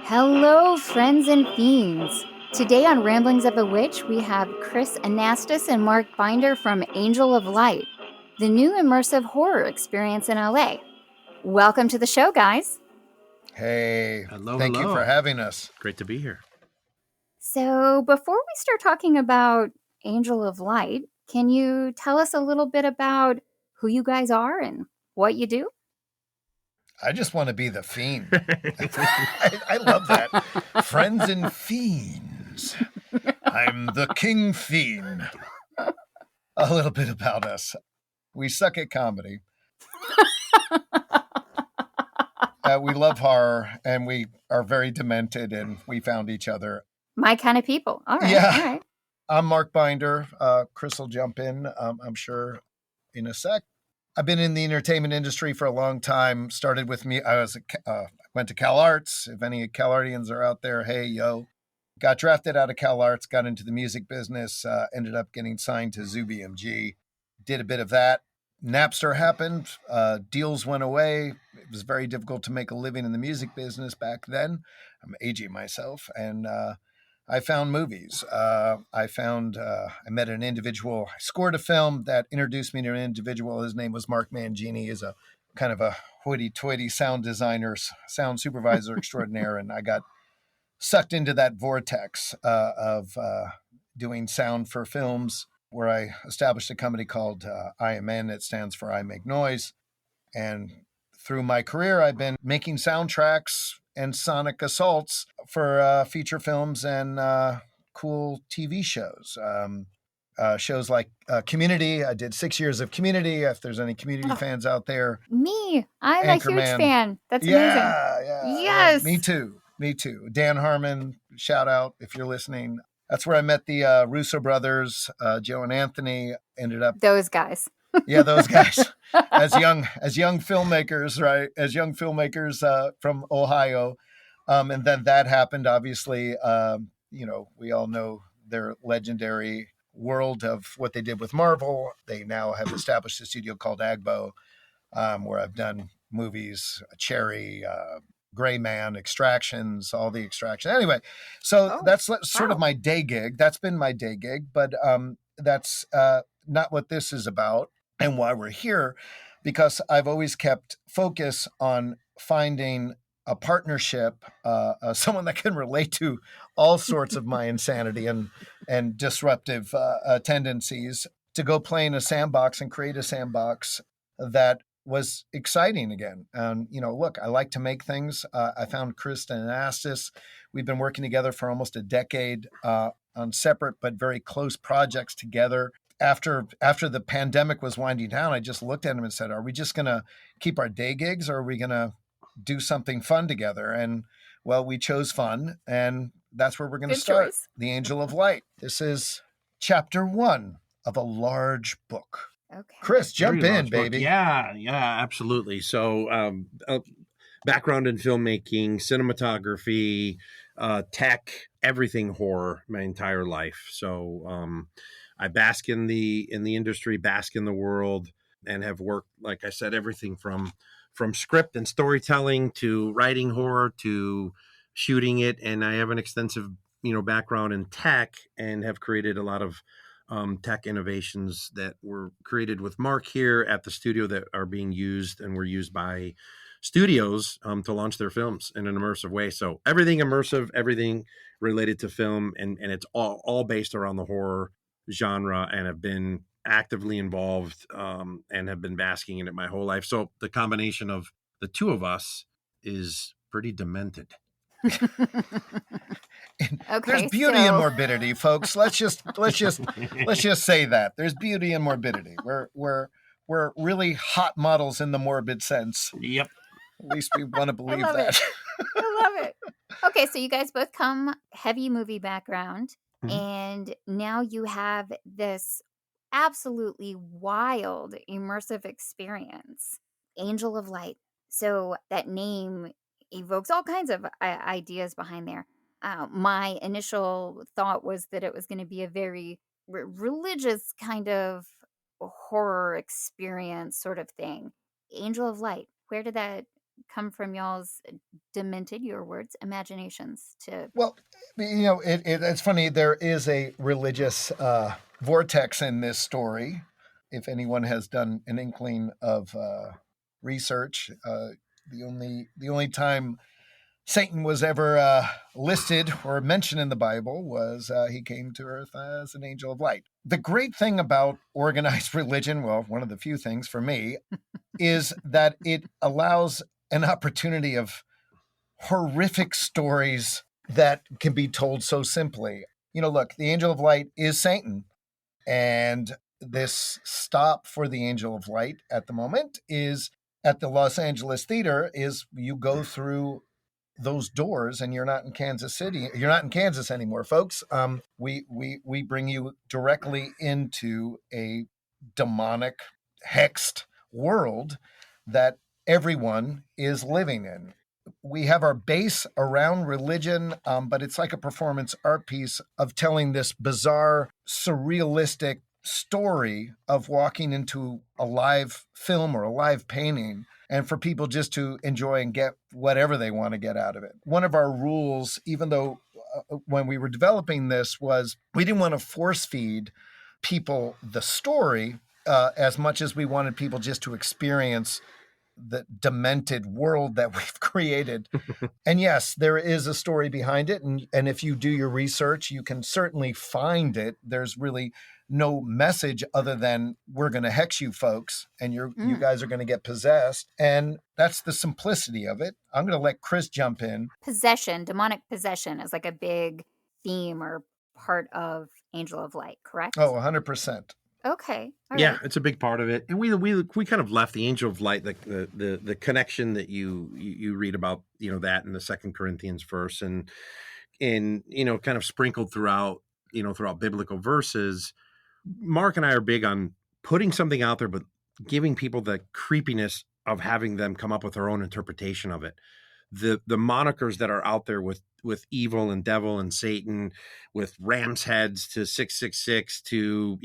Hello, friends and fiends. Today on Ramblings of a Witch, we have Chris Anastas and Mark Binder from Angel of Light, the new immersive horror experience in LA. Welcome to the show, guys. Hey, Hello, thank you for hello. having us. Great to be here. So, before we start talking about Angel of Light, can you tell us a little bit about who you guys are and what you do? I just want to be the fiend. I love that. Friends and fiends. I'm the king fiend. A little bit about us. We suck at comedy. We love horror, and we are very demented, and we found each other. My kind of people. All right. Yeah. All right. I'm Mark Binder. Chris will jump in, I'm sure, in a sec. I've been in the entertainment industry for a long time. Started with me. I went to Cal Arts. If any CalArtians are out there, hey, yo. Got drafted out of Cal Arts, got into the music business, ended up getting signed to Zoo BMG. Did a bit of that. Napster happened. Deals went away. It was very difficult to make a living in the music business back then. I'm aging myself. And I found movies. I met an individual. I scored a film that introduced me to an individual. His name was Mark Mangini. He's a kind of a hoity-toity sound designer, sound supervisor extraordinaire, and I got sucked into that vortex of doing sound for films, where I established a company called IMN. It stands for I Make Noise. And through my career, I've been making soundtracks and sonic assaults for feature films and cool TV shows. Shows like Community. I did 6 years of Community. If there's any Community fans out there, Me. I'm a huge Anchorman. fan. That's Yeah, amazing. yeah. Yes. Me too. Dan Harmon, shout out if you're listening. That's where I met the Russo brothers, Joe and Anthony. Ended up Those guys. Yeah, those guys as young filmmakers, right? As young filmmakers from Ohio, and then that happened. Obviously, we all know their legendary world of what they did with Marvel. They now have established a studio called Agbo, where I've done movies, Cherry, Gray Man, Extractions, all the Extractions. Anyway, so that's sort of my day gig. That's been my day gig, but that's not what this is about and why we're here, because I've always kept focus on finding a partnership, someone that can relate to all sorts of my insanity and disruptive tendencies, to go play in a sandbox and create a sandbox that was exciting again. And, look, I like to make things. I found Kristen and Anastas. We've been working together for almost a decade on separate but very close projects together. After the pandemic was winding down, I just looked at him and said, are we just going to keep our day gigs, or are we going to do something fun together? And, well, we chose fun, and that's where we're going to start. Choice. The Angel of Light. This is chapter 1 of a large book. Okay. Chris, jump in, baby. Yeah, absolutely. So, background in filmmaking, cinematography, tech, everything horror my entire life. So, I bask in the industry, bask in the world, and have worked, like I said, everything from script and storytelling to writing horror to shooting it. And I have an extensive, background in tech, and have created a lot of tech innovations that were created with Mark here at the studio that are being used and were used by studios to launch their films in an immersive way. So everything immersive, everything related to film, and it's all based around the horror genre, and have been actively involved and have been basking in it my whole life. So the combination of the two of us is pretty demented. Okay, there's beauty in morbidity, folks. Let's just say that there's beauty in morbidity. We're really hot models in the morbid sense. Yep. At least we want to believe that. I love it. Okay, so you guys both come heavy movie background, and now you have this absolutely wild immersive experience, Angel of Light. So that name evokes all kinds of ideas behind there. My initial thought was that it was going to be a very religious kind of horror experience sort of thing. Angel of Light, where did that come from y'all's demented, your words, imaginations to. Well, it's funny. There is a religious vortex in this story. If anyone has done an inkling of research, the only time Satan was ever listed or mentioned in the Bible was he came to earth as an angel of light. The great thing about organized religion, well, one of the few things for me, is that it allows an opportunity of horrific stories that can be told so simply. Look, the angel of light is Satan. And this stop for the angel of light at the moment is at the Los Angeles Theater. Is you go through those doors and you're not in Kansas City. You're not in Kansas anymore, folks. We bring you directly into a demonic, hexed world that everyone is living in. We have our base around religion, but it's like a performance art piece of telling this bizarre, surrealistic story of walking into a live film or a live painting, and for people just to enjoy and get whatever they want to get out of it. One of our rules, even though when we were developing this, was we didn't want to force feed people the story as much as we wanted people just to experience the demented world that we've created. And yes, there is a story behind it. And if you do your research, you can certainly find it. There's really no message other than we're going to hex you folks and you guys are going to get possessed. And that's the simplicity of it. I'm going to let Chris jump in. Possession, demonic possession is like a big theme or part of Angel of Light, correct? Oh, 100%. Okay. All Yeah, right. it's a big part of it, and we kind of left the angel of light, the connection that you read about, that in the Second Corinthians verse, and kind of sprinkled throughout biblical verses. Mark and I are big on putting something out there, but giving people the creepiness of having them come up with their own interpretation of it. The monikers that are out there with evil and devil and Satan, with ram's heads to 666 to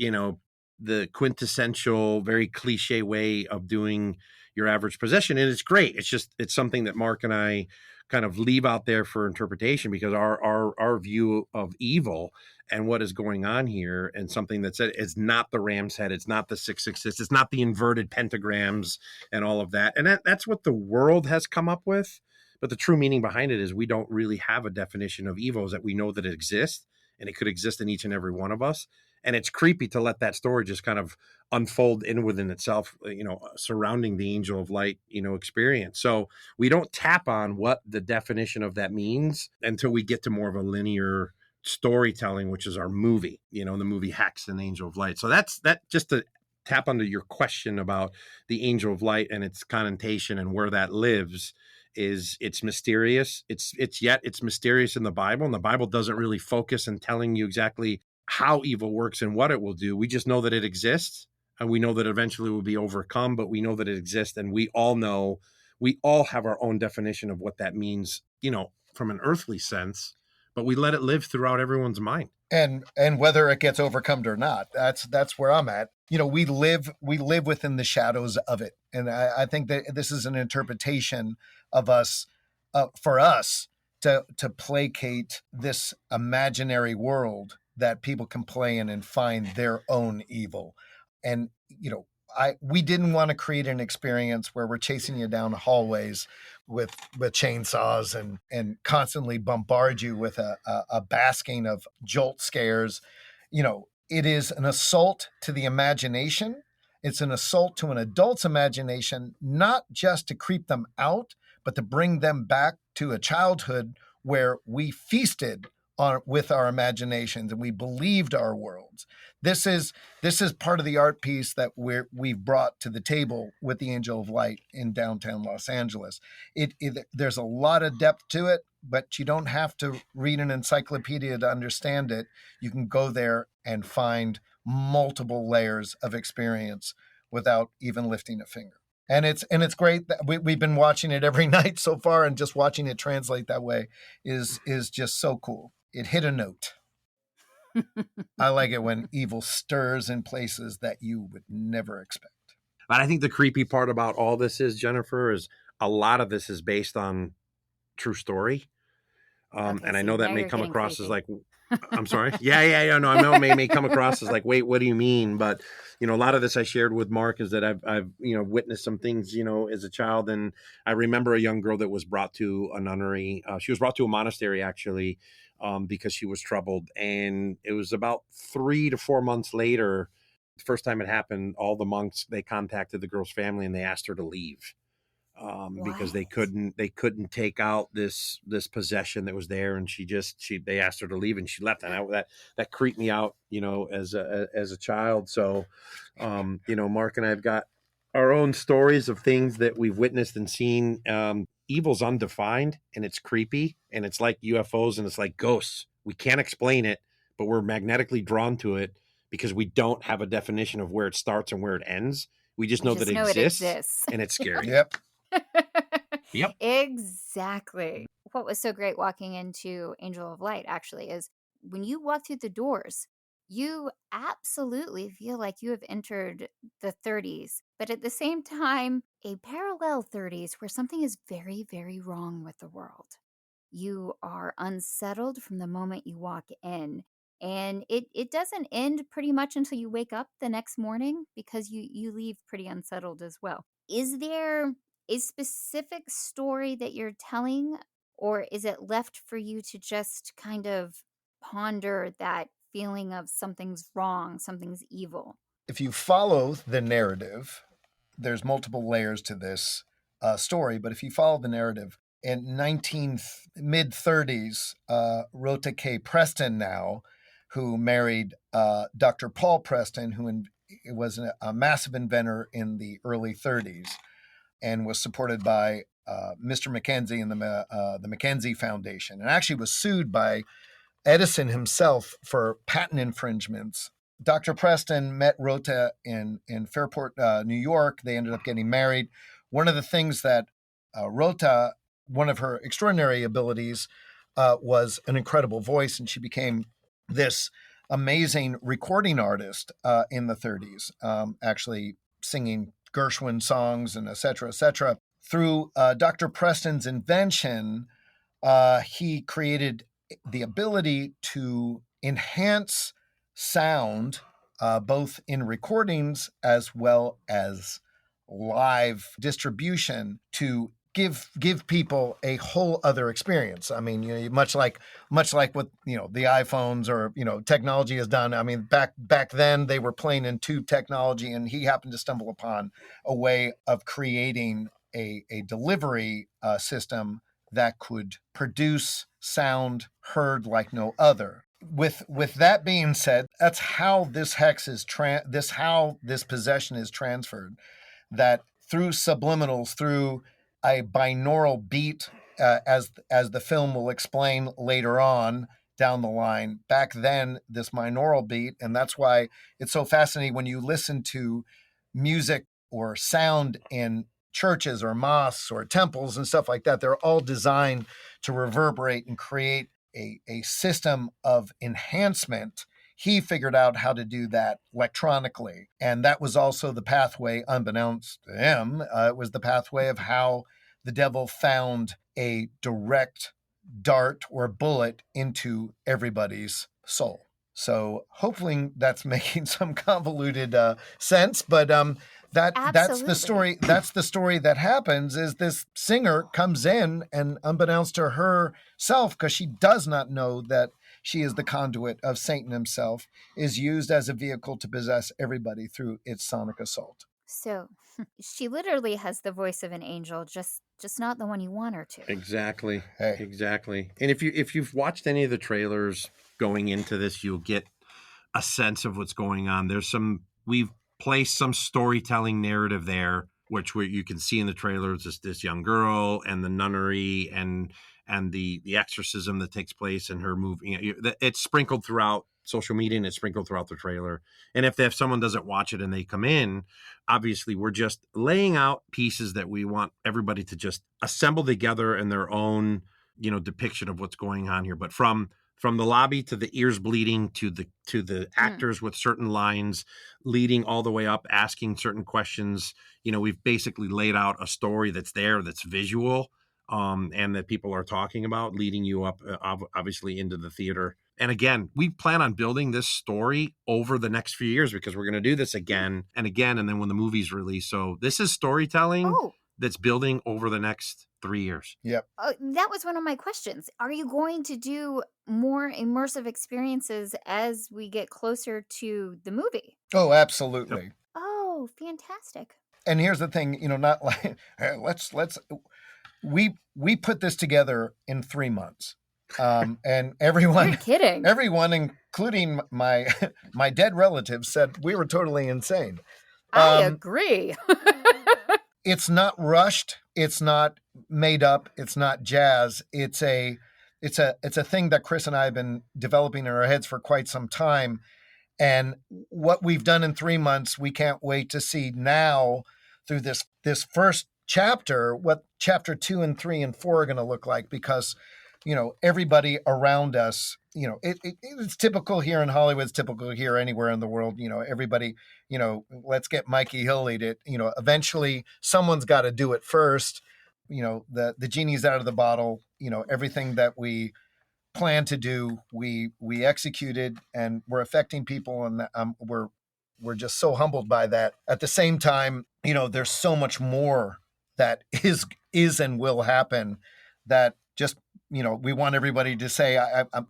the quintessential, very cliche way of doing your average possession. And it's great. It's something that Mark and I kind of leave out there for interpretation, because our view of evil and what is going on here, and something that said it's not the ram's head, it's not the 666, it's not the inverted pentagrams and all of that. And that's what the world has come up with. But the true meaning behind it is we don't really have a definition of evil, is that we know that it exists, and it could exist in each and every one of us. And it's creepy to let that story just kind of unfold in within itself, surrounding the angel of light, experience. So we don't tap on what the definition of that means until we get to more of a linear storytelling, which is our movie, the movie Hex and Angel of Light. So that's just to tap onto your question about the angel of light and its connotation and where that lives. It's mysterious. It's mysterious in the Bible, and the Bible doesn't really focus on telling you exactly how evil works and what it will do. We just know that it exists, and we know that eventually it will be overcome, but we know that it exists, and we all have our own definition of what that means, from an earthly sense, but we let it live throughout everyone's mind. And whether it gets overcome or not, that's where I'm at. We live within the shadows of it, and I think that this is an interpretation of us, for us to placate this imaginary world that people can play in and find their own evil. And we didn't want to create an experience where we're chasing you down hallways with chainsaws and constantly bombard you with a basking of jolt scares. It is an assault to the imagination. It's an assault to an adult's imagination, not just to creep them out, but to bring them back to a childhood where we feasted with our imaginations and we believed our worlds. This is part of the art piece that we've brought to the table with the Angel of Light in downtown Los Angeles. There's a lot of depth to it, but you don't have to read an encyclopedia to understand it. You can go there and find multiple layers of experience without even lifting a finger. And it's great that we've been watching it every night so far, and just watching it translate that way is just so cool. It hit a note. I like it when evil stirs in places that you would never expect. But I think the creepy part about all this is, Jennifer, is a lot of this is based on true story. Okay, And I see, know that now may you're come getting across as creepy. like, I'm sorry. Yeah. No, I know it may come across as like, wait, what do you mean? But a lot of this I shared with Mark is that I've witnessed some things as a child, and I remember a young girl that was brought to a nunnery. She was brought to a monastery actually, because she was troubled, and it was about 3 to 4 months later. The first time it happened, all the monks, they contacted the girl's family and they asked her to leave, because What? they couldn't take out this possession that was there, and they asked her to leave and she left, and that creeped me out, as a child. So, Mark and I've got our own stories of things that we've witnessed and seen. Evil's undefined and it's creepy and it's like UFOs and it's like ghosts. We can't explain it, but we're magnetically drawn to it because we don't have a definition of where it starts and where it ends. We just We know that just it know it exists exists. and it's scary. Yep. Yep. Exactly. What was so great walking into Angel of Light actually is when you walk through the doors, you absolutely feel like you have entered the 30s, but at the same time, a parallel 30s where something is very, very wrong with the world. You are unsettled from the moment you walk in. And it doesn't end pretty much until you wake up the next morning because you leave pretty unsettled as well. Is there a specific story that you're telling, or is it left for you to just kind of ponder that feeling of something's wrong, something's evil? If you follow the narrative, there's multiple layers to this story, but if you follow the narrative, in mid 30s, Rota K. Preston now, who married Dr. Paul Preston, who was a massive inventor in the early 30s and was supported by Mr. McKenzie and the McKenzie Foundation, and actually was sued by Edison himself for patent infringements. Dr. Preston met Rota in Fairport, New York. They ended up getting married. One of the things that Rota, one of her extraordinary abilities, was an incredible voice, and she became this amazing recording artist in the 30s, actually singing Gershwin songs and et cetera, et cetera. Through Dr. Preston's invention, he created the ability to enhance sound, both in recordings as well as live distribution, to give people a whole other experience. I mean, much like what the iPhones or technology has done. I mean, back then they were playing in tube technology, and he happened to stumble upon a way of creating a delivery system that could produce sound heard like no other. With that being said, that's how this hex is how this possession is transferred. That through subliminals, through a binaural beat, as the film will explain later on down the line. Back then, this binaural beat, and that's why it's so fascinating when you listen to music or sound in churches or mosques or temples and stuff like that. They're all designed to reverberate and create a system of enhancement. He figured out how to do that electronically. And that was also the pathway, unbeknownst to him, it was the pathway of how the devil found a direct dart or bullet into everybody's soul. So hopefully that's making some convoluted sense, but that's the Absolutely. story. That's the story that happens. Is this singer comes in, and unbeknownst to herself, because she does not know that she is the conduit of Satan himself, is used as a vehicle to possess everybody through its sonic assault. So she literally has the voice of an angel, just not the one you want her to. Exactly. Hey, Exactly. And if you've watched any of the trailers going into this, you'll get a sense of what's going on. We've placed some storytelling narrative there, which you can see in the trailers, this young girl and the nunnery and the exorcism that takes place in her movie. It's sprinkled throughout social media and it's sprinkled throughout the trailer. And if someone doesn't watch it and they come in, obviously we're just laying out pieces that we want everybody to just assemble together in their own depiction of what's going on here. But from from the lobby to the ears bleeding to the actors with certain lines, leading all the way up, asking certain questions. We've basically laid out a story that's there, that's visual, and that people are talking about, leading you up, obviously, into the theater. And again, we plan on building this story over the next few years, because we're going to do this again and again, and then when the movie's released. So this is storytelling that's building over the next 3 years. Yep. That was one of my questions. Are you going to do more immersive experiences as we get closer to the movie? Oh, absolutely. Yep. Oh, fantastic. And here's the thing, not like we put this together in 3 months. And everyone, You're kidding. everyone, including my dead relatives, said we were totally insane. I agree. It's not rushed. It's not made up. It's not jazz. It's a thing that Chris and I have been developing in our heads for quite some time. And what we've done in 3 months, we can't wait to see now through this first chapter, what chapter 2 and 3 and 4 are going to look like, because everybody around us, it's typical here in Hollywood, it's typical here anywhere in the world, everybody, let's get Mikey, he'll lead it, eventually someone's got to do it first. The genie's out of the bottle, everything that we plan to do, we executed, and we're affecting people, and we're just so humbled by that. At the same time, there's so much more that is and will happen, that just we want everybody to say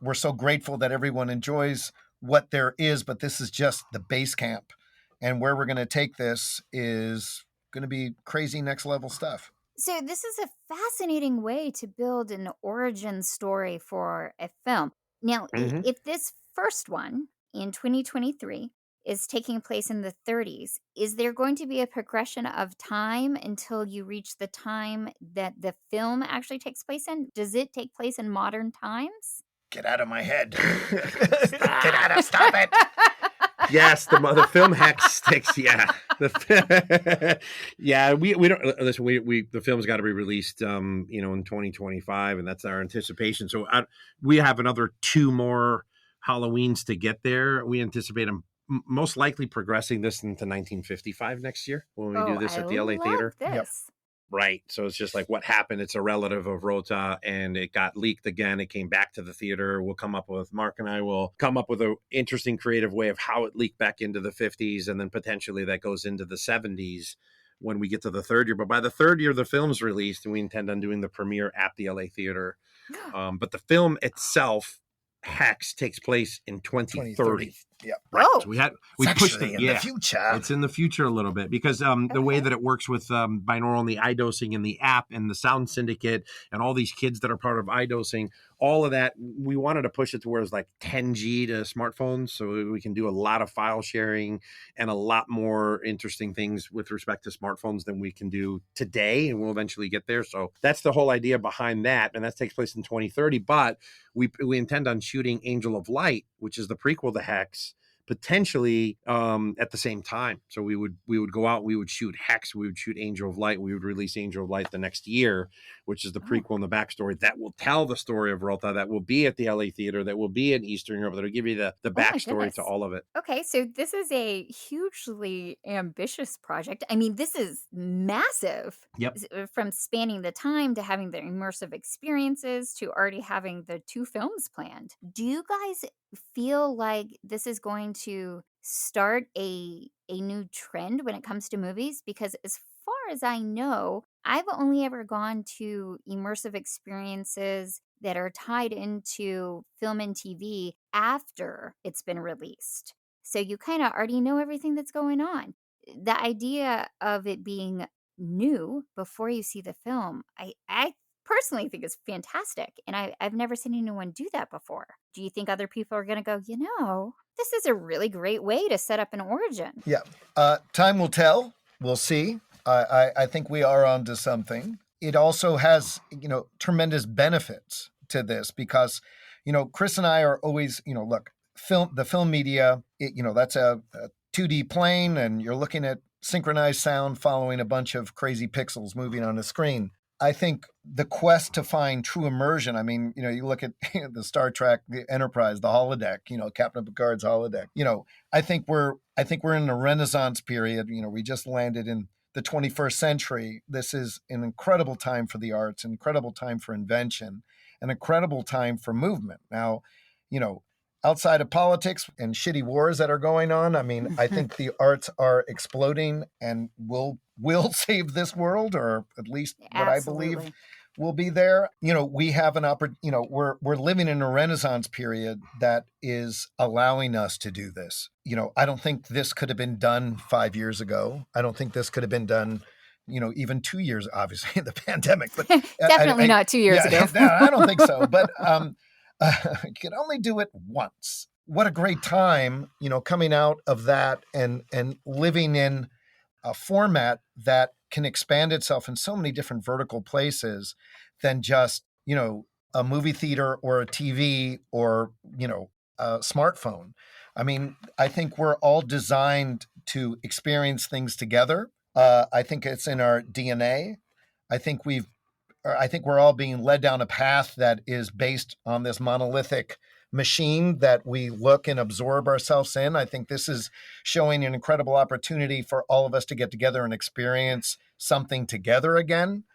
we're so grateful that everyone enjoys what there is, but this is just the base camp, and where we're going to take this is going to be crazy next level stuff. So this is a fascinating way to build an origin story for a film. Now, if this first one in 2023 is taking place in the 30s, is there going to be a progression of time until you reach the time that the film actually takes place in? Does it take place in modern times? Get out of my head. Get out of, stop it. Yes, the film hex takes, yeah. Yeah, we don't listen. The film's got to be released, in 2025, and that's our anticipation. So we have another 2 more Halloweens to get there. We anticipate them most likely progressing this into 1955 next year when we do this at the LA Theater. Yep. Right. So it's just like what happened. It's a relative of Rota, and it got leaked again. It came back to the theater. Mark and I will come up with an interesting creative way of how it leaked back into the 50s. And then potentially that goes into the 70s when we get to the 3rd year. But by the 3rd year, the film's released, and we intend on doing the premiere at the LA Theater. But the film itself, Hex, takes place in 2030. Yeah. Right. So we pushed it. In the future. It's in the future a little bit, because the way that it works with binaural and the iDosing and the app and the Sound Syndicate and all these kids that are part of iDosing, all of that, we wanted to push it to where it's like 10G to smartphones, so we can do a lot of file sharing and a lot more interesting things with respect to smartphones than we can do today, and we'll eventually get there. So that's the whole idea behind that, and that takes place in 2030. But we intend on shooting Angel of Light, which is the prequel to Hex, potentially at the same time. So we would go out, we would shoot Hex, we would shoot Angel of Light, we would release Angel of Light the next year, which is the prequel and the backstory that will tell the story of Rota, that will be at the LA Theater, that will be in Eastern Europe, that will give you the backstory to all of it. Okay, so this is a hugely ambitious project. I mean, this is massive. Yep. From spanning the time to having the immersive experiences to already having the 2 films planned. Do you guys feel like this is going to start a new trend when it comes to movies? Because as far as I know, I've only ever gone to immersive experiences that are tied into film and TV after it's been released. So you kind of already know everything that's going on. The idea of it being new before you see the film, I personally think is fantastic. And I've never seen anyone do that before. Do you think other people are going to go, this is a really great way to set up an origin? Yeah. Time will tell. We'll see. I think we are onto something. It also has, tremendous benefits to this because, Chris and I are always, look, the film media, that's a 2D plane and you're looking at synchronized sound following a bunch of crazy pixels moving on the screen. I think the quest to find true immersion. I mean, you look at the Star Trek, the Enterprise, the holodeck. Captain Picard's holodeck. I think we're in a Renaissance period. We just landed in the 21st century. This is an incredible time for the arts, an incredible time for invention, an incredible time for movement. Now, you know, outside of politics and shitty wars that are going on, I mean, I think the arts are exploding and will save this world, or at least what I believe Absolutely. will be there. We have an opportunity. We're living in a Renaissance period that is allowing us to do this. I don't think this could have been done 5 years ago. I don't think this could have been done, even 2 years. Obviously, the pandemic, but Definitely not 2 years ago. I don't think so. But you can only do it once. What a great time, coming out of that and living in a format that can expand itself in so many different vertical places than just, a movie theater or a TV or, a smartphone. I mean, I think we're all designed to experience things together. I think it's in our DNA. I think we're all being led down a path that is based on this monolithic machine that we look and absorb ourselves in. I think this is showing an incredible opportunity for all of us to get together and experience something together again.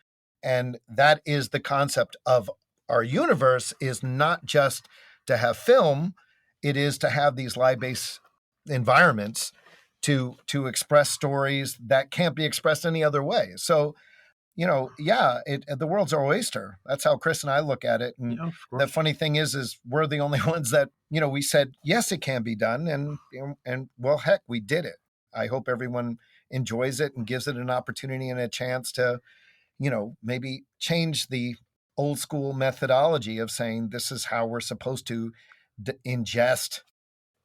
And that is the concept of our universe, is not just to have film, it is to have these live-based environments to express stories that can't be expressed any other way. So the world's our oyster. That's how Chris and I look at it. And the funny thing is we're the only ones that, we said, yes, it can be done. And well, heck, we did it. I hope everyone enjoys it and gives it an opportunity and a chance to, maybe change the old school methodology of saying this is how we're supposed to ingest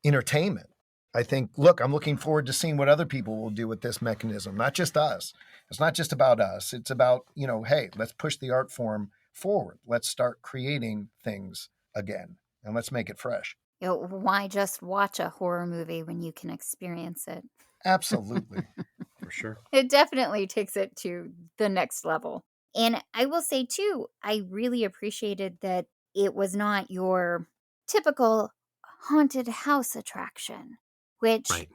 entertainment. I think, look, I'm looking forward to seeing what other people will do with this mechanism, not just us. It's not just about us. It's about, hey, let's push the art form forward. Let's start creating things again, and let's make it fresh. Why just watch a horror movie when you can experience it? Absolutely. For sure. It definitely takes it to the next level. And I will say, too, I really appreciated that it was not your typical haunted house attraction, which Right.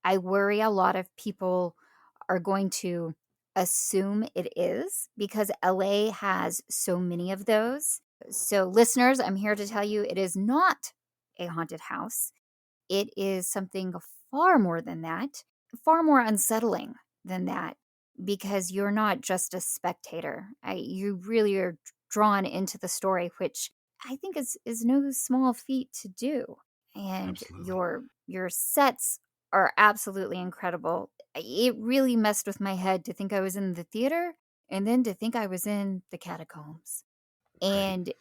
I worry a lot of people are going to assume it is, because LA has so many of those. So, listeners, I'm here to tell you it is not a haunted house. It is something far more than that, far more unsettling than that, because you're not just a spectator. You really are drawn into the story, which I think is no small feat to do. And Absolutely. your sets are absolutely incredible. It really messed with my head to think I was in the theater and then to think I was in the catacombs. Right. And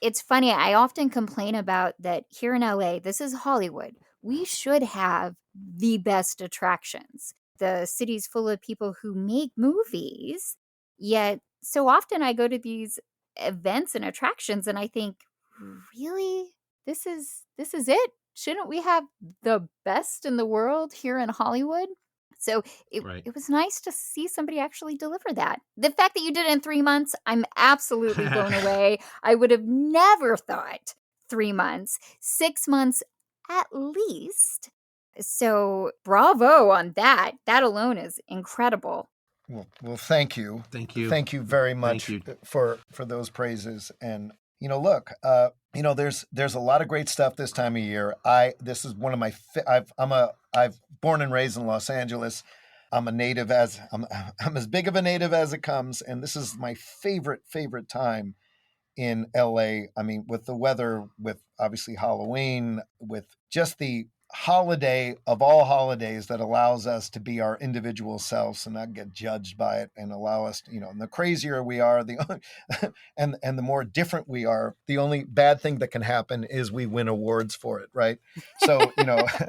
it's funny, I often complain about that here in LA. This is Hollywood. We should have the best attractions. The city's full of people who make movies, yet so often I go to these events and attractions and I think, really? This is it? Shouldn't we have the best in the world here in Hollywood? So Right. it was nice to see somebody actually deliver that. The fact that you did it in 3 months, I'm absolutely blown away. I would have never thought 3 months, 6 months at least. So bravo on that. That alone is incredible. Well, thank you. Thank you. Thank you very much Thank you. for those praises. And look, there's a lot of great stuff this time of year. This is one of my I've born and raised in Los Angeles. I'm as big of a native as it comes, and this is my favorite time in LA. I mean, with the weather, with obviously Halloween, with just the holiday of all holidays that allows us to be our individual selves and not get judged by it, and allow us to, and the crazier we are, and the more different we are, the only bad thing that can happen is we win awards for it, right? So,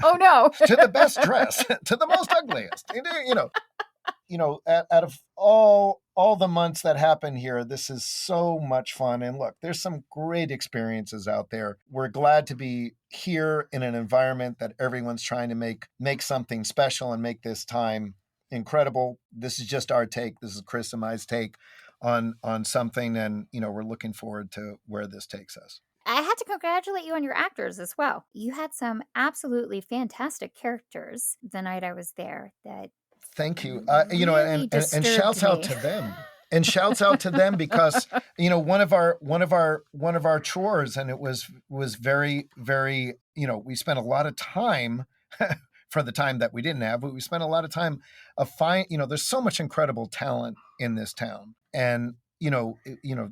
Oh no. to the best dress, to the most ugliest, out of all the months that happen here, this is so much fun. And look, there's some great experiences out there. We're glad to be here in an environment that everyone's trying to make something special and make this time incredible. This is just our take. This is Chris and I's take on something, and we're looking forward to where this takes us. I had to congratulate you on your actors as well. You had some absolutely fantastic characters the night I was there that Thank you. really And disturbed shouts out me. to them. And shouts out to them because one of our chores, and it was very, very, we spent a lot of time for the time that we didn't have, but we spent a lot of time there's so much incredible talent in this town. And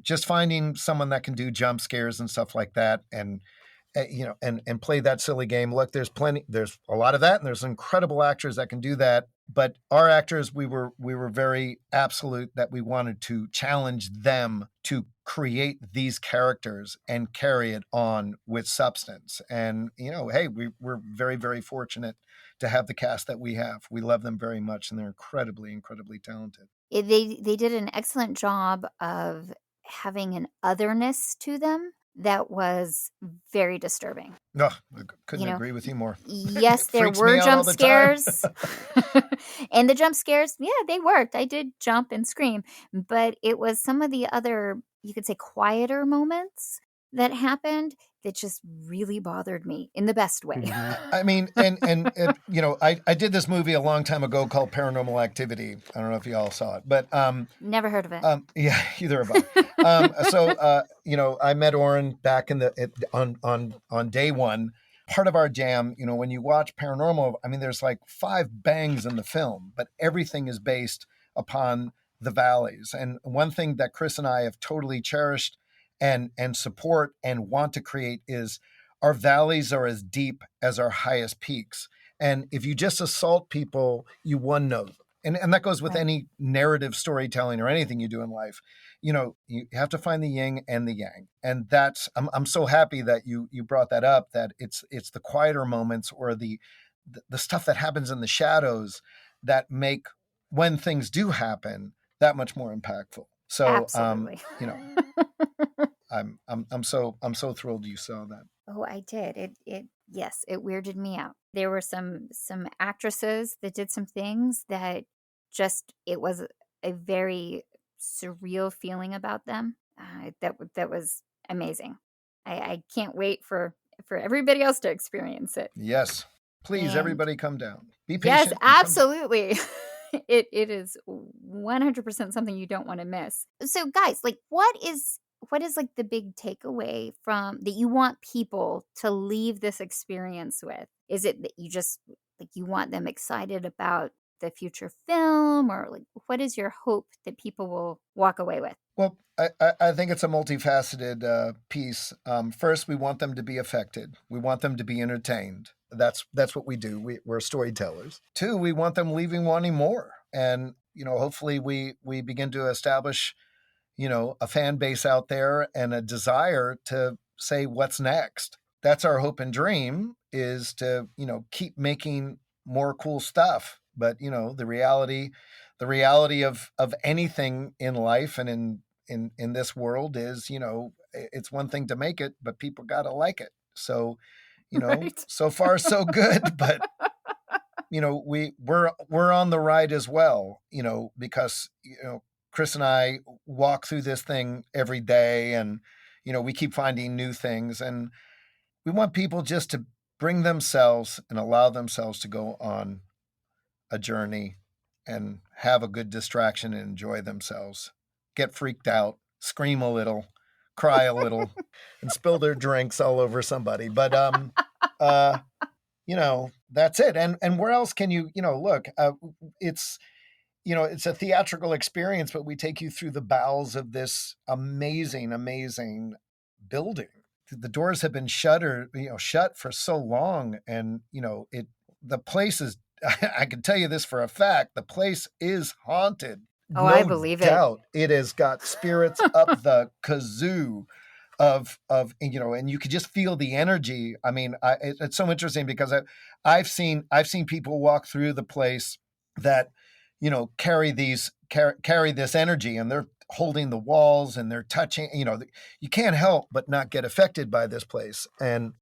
just finding someone that can do jump scares and stuff like that, and play that silly game. Look, there's a lot of that, and there's incredible actors that can do that. But our actors, we were very absolute that we wanted to challenge them to create these characters and carry it on with substance. And hey, we're very, very fortunate to have the cast that we have. We love them very much, and they're incredibly, incredibly talented. They did an excellent job of having an otherness to them that was very disturbing. No, I couldn't You know, agree with you more. yes, It there freaks me were out all jump the time. scares. And the jump scares, yeah, they worked. I did jump and scream, but it was some of the other, you could say, quieter moments that happened that just really bothered me in the best way. I mean, and I did this movie a long time ago called Paranormal Activity. I don't know if you all saw it, but Never heard of it. yeah, either of us. I met Oren back on day one. Part of our jam, when you watch Paranormal, I mean, there's like 5 bangs in the film, but everything is based upon the valleys. And one thing that Chris and I have totally cherished and support and want to create is our valleys are as deep as our highest peaks. And if you just assault people, you one note. And that goes with Right. any narrative storytelling or anything you do in life. You have to find the yin and the yang. And I'm so happy that you brought that up, that it's the quieter moments or the stuff that happens in the shadows that make, when things do happen, that much more impactful. So Absolutely. I'm so thrilled you saw that. Oh, I did. It yes, it weirded me out. There were some actresses that did some things that just it was a very surreal feeling about them. That was amazing. I can't wait for everybody else to experience it. Yes. Please, And everybody come down. Be yes, patient and come down. absolutely. It is 100% something you don't want to miss. So guys, like what is like the big takeaway from that you want people to leave this experience with? Is it that you just like you want them excited about the future film, or like what is your hope that people will walk away with? Well, I think it's a multifaceted piece. First, we want them to be affected. We want them to be entertained. That's what we do. We're storytellers. 2, we want them leaving wanting more. And hopefully we begin to establish a fan base out there and a desire to say what's next. That's our hope and dream, is to keep making more cool stuff. But the reality of anything in life and in this world is, it's one thing to make it, but people got to like it. So Right. so far so good. But we're on the ride as well, because Chris and I walk through this thing every day, and we keep finding new things, and we want people just to bring themselves and allow themselves to go on a journey and have a good distraction and enjoy themselves. Get freaked out, scream a little, cry a little, and spill their drinks all over somebody. But uh that's it. And where else can you look, it's it's a theatrical experience, but we take you through the bowels of this amazing, amazing building. The doors have been shut for so long, and the place is. I can tell you this for a fact: the place is haunted. Oh, I No believe it. doubt, it has got spirits up the kazoo and you could just feel the energy. I mean, it's so interesting because I've seen people walk through the place that carry this energy, and they're holding the walls and they're touching. You can't help but not get affected by this place. And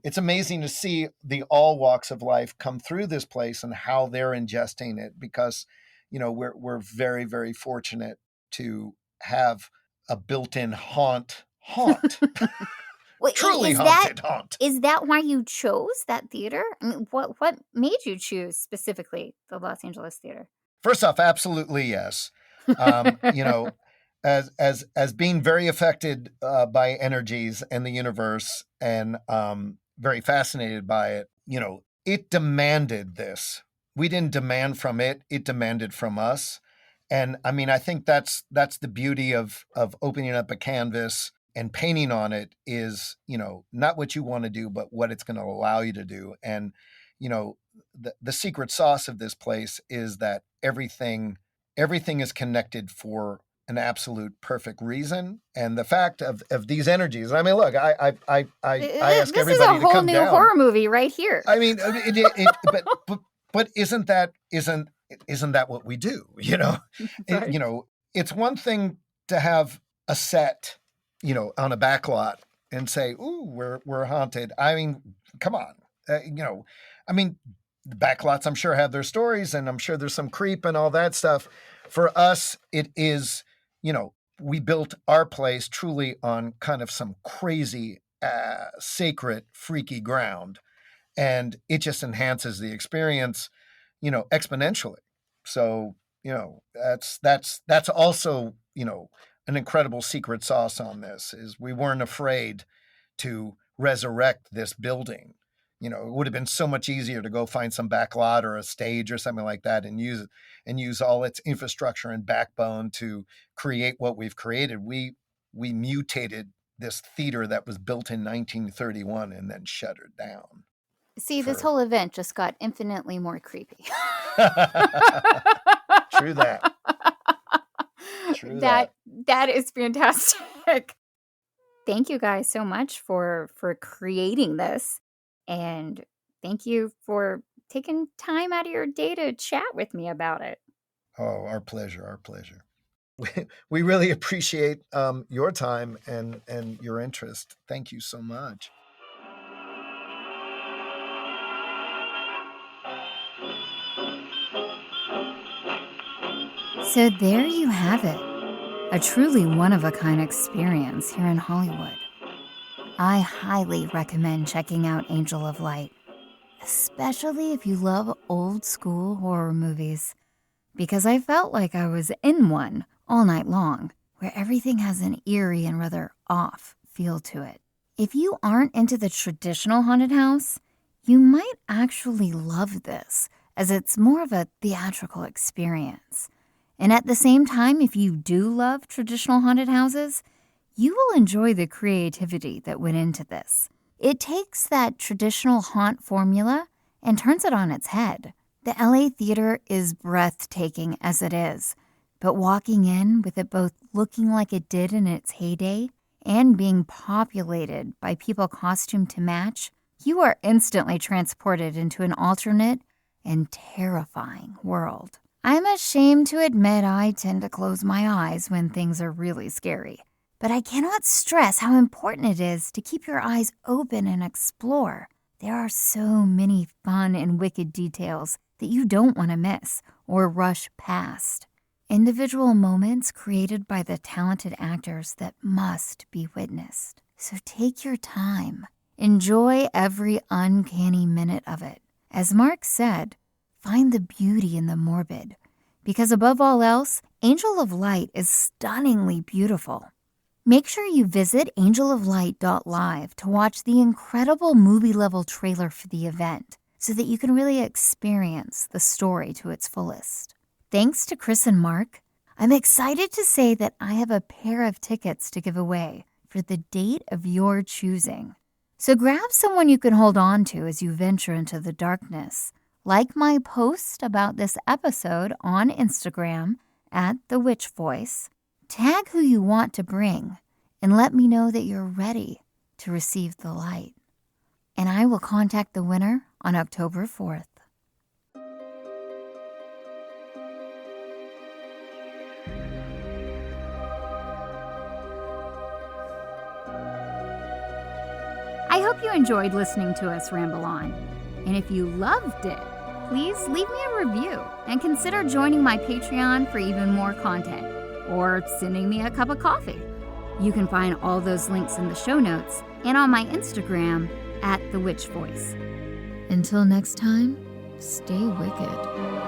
it's amazing to see all walks of life come through this place and how they're ingesting it, because we're very, very fortunate to have a built-in haunt. Wait, Truly haunted haunt. Is that why you chose that theater? I mean, what made you choose specifically the Los Angeles theater? First off, absolutely yes. You know, as being very affected by energies and the universe, and very fascinated by it. You know, it demanded this. We didn't demand from it; it demanded from us. And I mean, I think that's the beauty of opening up a canvas and painting on it, is, you know, not what you want to do, but what it's going to allow you to do. And, you know, the secret sauce of this place is that everything is connected for an absolute perfect reason. And the fact of these energies, I mean, look, I ask This is everybody a to whole come new down. horror movie right here. I mean, but isn't that what we do? You know, Right. you know, it's one thing to have a set, you know, on a back lot and say, "Ooh, we're haunted." I mean, come on, you know, I mean, the back lots, I'm sure, have their stories, and I'm sure there's some creep and all that stuff. For us, it is, you know, we built our place truly on kind of some crazy, sacred, freaky ground, and it just enhances the experience, you know, exponentially. So, you know, that's also, you know, an incredible secret sauce on this, is we weren't afraid to resurrect this building. You know, it would have been so much easier to go find some back lot or a stage or something like that and use all its infrastructure and backbone to create what we've created. We mutated this theater that was built in 1931 and then shuttered down. See, this whole event just got infinitely more creepy. True that. True that. That is fantastic. Thank you guys so much for creating this, and thank you for taking time out of your day to chat with me about it. Oh, our pleasure. Our pleasure. We really appreciate your time and your interest. Thank you so much. So there you have it. A truly one-of-a-kind experience here in Hollywood. I highly recommend checking out Angel of Light, especially if you love old-school horror movies, because I felt like I was in one all night long, where everything has an eerie and rather off feel to it. If you aren't into the traditional haunted house, you might actually love this, as it's more of a theatrical experience. And at the same time, if you do love traditional haunted houses, you will enjoy the creativity that went into this. It takes that traditional haunt formula and turns it on its head. The LA theater is breathtaking as it is, but walking in with it both looking like it did in its heyday and being populated by people costumed to match, you are instantly transported into an alternate and terrifying world. I'm ashamed to admit I tend to close my eyes when things are really scary, but I cannot stress how important it is to keep your eyes open and explore. There are so many fun and wicked details that you don't want to miss or rush past. Individual moments created by the talented actors that must be witnessed. So take your time. Enjoy every uncanny minute of it. As Mark said, find the beauty in the morbid, because above all else, Angel of Light is stunningly beautiful. Make sure you visit angeloflight.live to watch the incredible movie-level trailer for the event so that you can really experience the story to its fullest. Thanks to Chris and Mark, I'm excited to say that I have a pair of tickets to give away for the date of your choosing. So grab someone you can hold on to as you venture into the darkness. Like my post about this episode on Instagram @TheWitchVoice. Tag who you want to bring and let me know that you're ready to receive the light. And I will contact the winner on October 4th. I hope you enjoyed listening to us ramble on. And if you loved it, please leave me a review and consider joining my Patreon for even more content. or sending me a cup of coffee. You can find all those links in the show notes and on my Instagram @TheWitchVoice. Until next time, stay wicked.